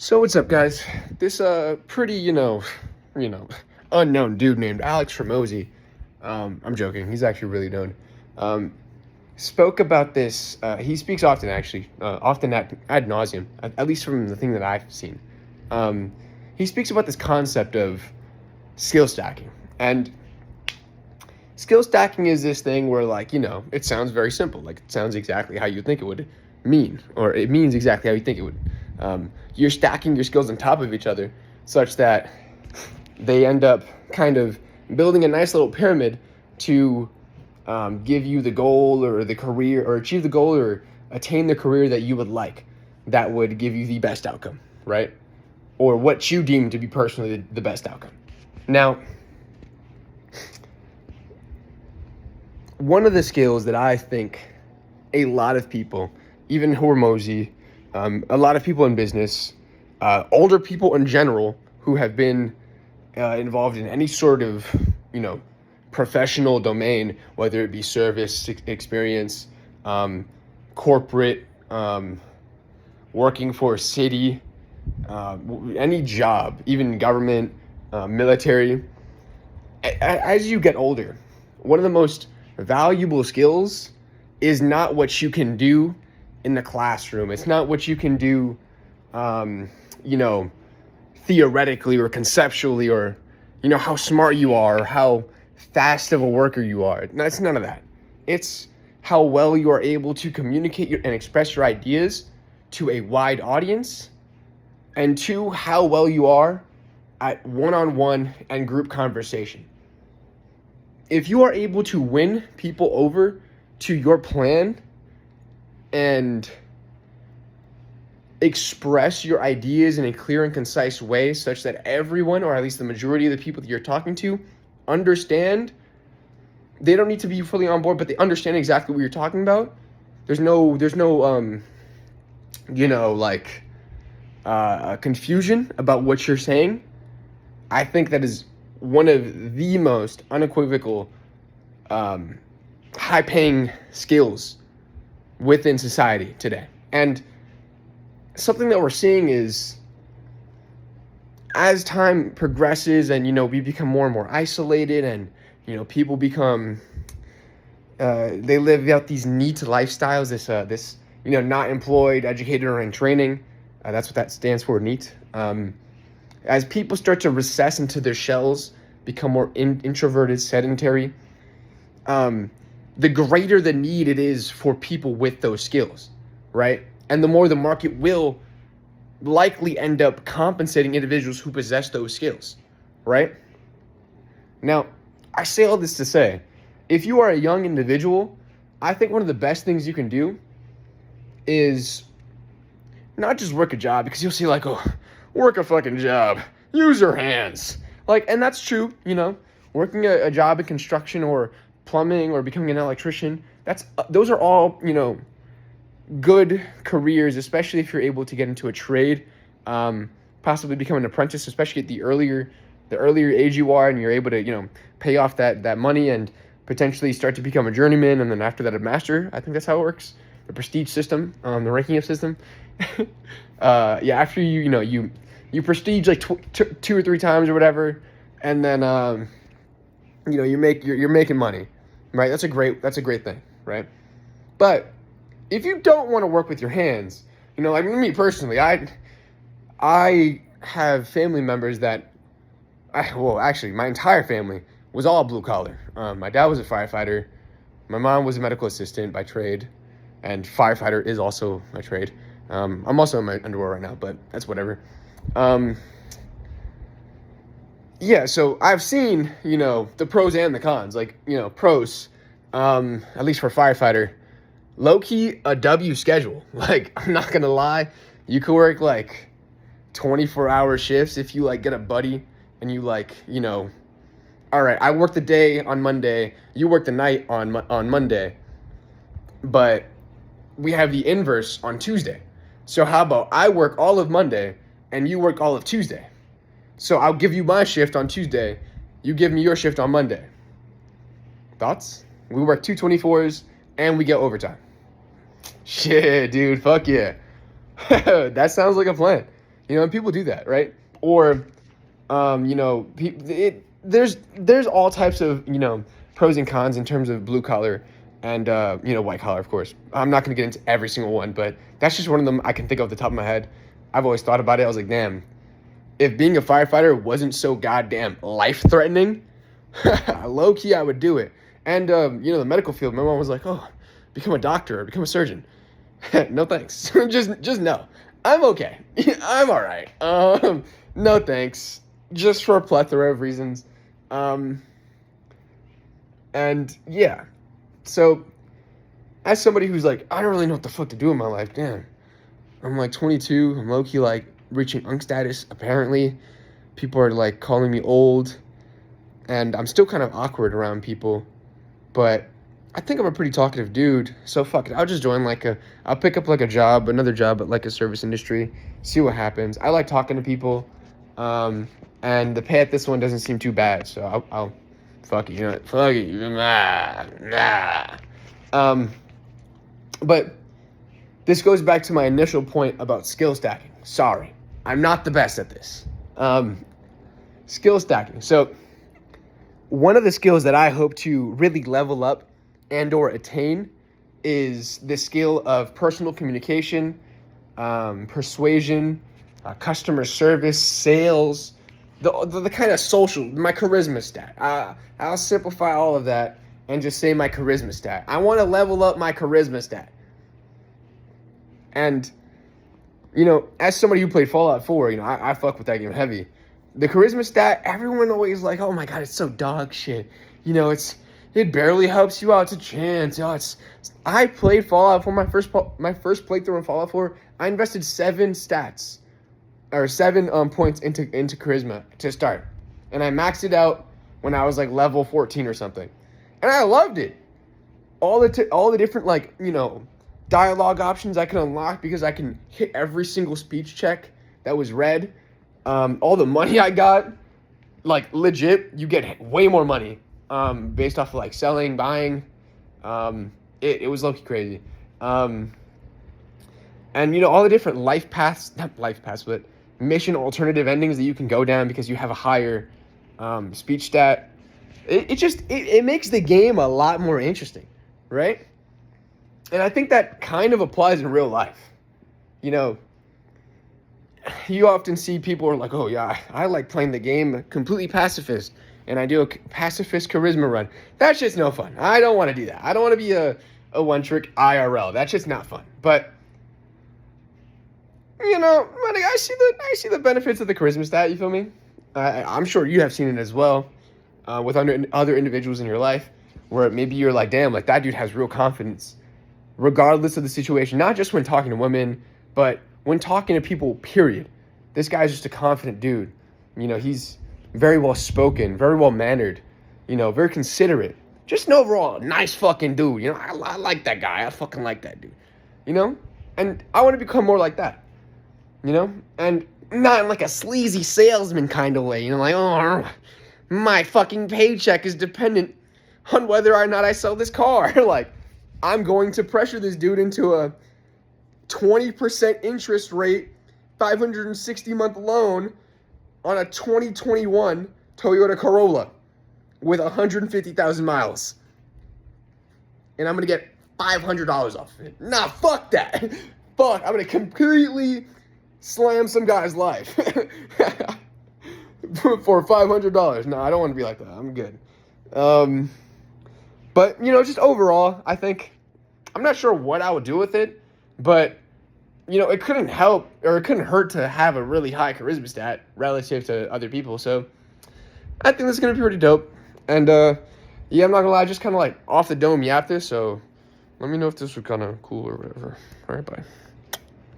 So what's up, guys? This pretty you know, unknown dude named Alex Ramosi. I'm joking. He's actually really known. Um, Spoke about this. He speaks often, actually, often ad nauseum. At least from the thing that I've seen. Um, he speaks about this concept of skill stacking, and skill stacking is this thing where, like, it sounds very simple. Like, it sounds exactly how you think it would mean, or it means exactly how you think it would. You're stacking your skills on top of each other such that they end up kind of building a nice little pyramid to give you the goal or the career, or achieve the goal or attain the career that you would like, that would give you the best outcome, right? Or what you deem to be personally the best outcome. Now, one of the skills that I think a lot of people, even Hormozy, a lot of people in business, older people in general who have been involved in any sort of, professional domain, whether it be service experience, corporate, working for a city, any job, even government, military. As you get older, one of the most valuable skills is not what you can do in the classroom. It's not what you can do, theoretically or conceptually, or, how smart you are, or how fast of a worker you are. It's none of that. It's how well you are able to communicate and express your ideas to a wide audience, and two, how well you are at one-on-one and group conversation. If you are able to win people over to your plan and express your ideas in a clear and concise way such that everyone, or at least the majority of the people that you're talking to, understand, they don't need to be fully on board, but they understand exactly what you're talking about. There's no confusion about what you're saying. I think that is one of the most unequivocal, high-paying skills within society today. And something that we're seeing is, as time progresses and, we become more and more isolated, and, people become, they live out these NEET lifestyles, this not employed, educated, or in training. That's what that stands for, NEET. As people start to recess into their shells, become more introverted, sedentary, the greater the need it is for people with those skills, right? And the more the market will likely end up compensating individuals who possess those skills, right? Now, I say all this to say, if you are a young individual, I think one of the best things you can do is not just work a job, because you'll see, like, oh, work a fucking job, use your hands. Like, and that's true, working a job in construction or plumbing or becoming an electrician, those are all, good careers, especially if you're able to get into a trade, possibly become an apprentice, especially at the earlier age you are, and you're able to, pay off that money and potentially start to become a journeyman, and then after that a master. I think that's how it works. The prestige system, the ranking up system. After you prestige like two or three times or whatever, and then you're making money, right? That's a great thing, right? But if you don't want to work with your hands, like me personally, I have family members that, actually my entire family was all blue collar. My dad was a firefighter. My mom was a medical assistant by trade, and firefighter is also my trade. I'm also in my underwear right now, but that's whatever. So I've seen, the pros and the cons. Like, pros, at least for firefighter, low-key a W schedule. Like, I'm not gonna lie, you could work like 24-hour shifts if you, like, get a buddy and you, like, all right, I work the day on Monday, you work the night on Monday, but we have the inverse on Tuesday. So how about I work all of Monday and you work all of Tuesday? So I'll give you my shift on Tuesday, you give me your shift on Monday. Thoughts? We work 2 24s and we get overtime. Shit, dude, fuck yeah. That sounds like a plan. You know, and people do that, right? Or, you know, there's all types of, you know, pros and cons in terms of blue collar and, you know, white collar, of course. I'm not going to get into every single one, but that's just one of them I can think of off the top of my head. I've always thought about it. I was like, damn, if being a firefighter wasn't so goddamn life-threatening, low-key, I would do it. And, you know, the medical field, my mom was like, oh, become a doctor or become a surgeon. No thanks. just no. I'm okay. I'm all right. No thanks. Just for a plethora of reasons. And yeah. So, as somebody who's like, I don't really know what the fuck to do in my life, damn. I'm like 22. I'm low-key like reaching unk status, apparently. People are like calling me old. And I'm still kind of awkward around people. But I think I'm a pretty talkative dude, so fuck it. I'll just join I'll pick up like another job at like a service industry, see what happens. I like talking to people, and the pay at this one doesn't seem too bad, so I'll fuck it, you know what, fuck it, but this goes back to my initial point about skill stacking. Sorry, I'm not the best at this. Skill stacking. So one of the skills that I hope to really level up and or attain is the skill of personal communication, persuasion, customer service, sales, the kind of social, my charisma stat. I'll simplify all of that and just say my charisma stat. I want to level up my charisma stat. And, you know, as somebody who played Fallout 4, you know, I fuck with that game heavy. The charisma stat, everyone always like, oh my god, it's so dog shit. You know, it barely helps you out. It's a chance. Oh, I played Fallout 4, my first playthrough in Fallout 4. I invested 7 points into charisma to start, and I maxed it out when I was like level 14 or something, and I loved it. All the different like, you know, dialogue options I can unlock because I can hit every single speech check that was read. All the money I got, like legit, you get way more money. Based off of like selling, buying, it was low-key crazy. And you know, all the different but mission alternative endings that you can go down because you have a higher, speech stat. It makes the game a lot more interesting, right? And I think that kind of applies in real life. You know, you often see people are like, oh yeah, I like playing the game completely pacifist. And I do a pacifist charisma run. That's just no fun. I don't want to do that. I don't want to be a one-trick IRL. That's just not fun. But, you know, I see the benefits of the charisma stat, you feel me? I'm sure you have seen it as well with other individuals in your life where maybe you're like, damn, like that dude has real confidence regardless of the situation. Not just when talking to women, but when talking to people, period. This guy's just a confident dude. You know, he's very well spoken, very well mannered, you know, very considerate. Just an overall nice fucking dude. You know, I like that guy. I fucking like that dude. You know? And I want to become more like that. You know? And not in like a sleazy salesman kind of way. You know, like, oh, my fucking paycheck is dependent on whether or not I sell this car. Like, I'm going to pressure this dude into a 20% interest rate, 560-month loan on a 2021 Toyota Corolla with 150,000 miles. And I'm going to get $500 off of it. Nah, fuck that. Fuck, I'm going to completely slam some guy's life for $500. No, I don't want to be like that. I'm good. But, you know, just overall, I think, I'm not sure what I would do with it, but you know, it couldn't hurt to have a really high charisma stat relative to other people. So I think this is going to be pretty dope. And, yeah, I'm not going to lie, I just kind of like off the dome yapped this. So let me know if this was kind of cool or whatever. All right, bye.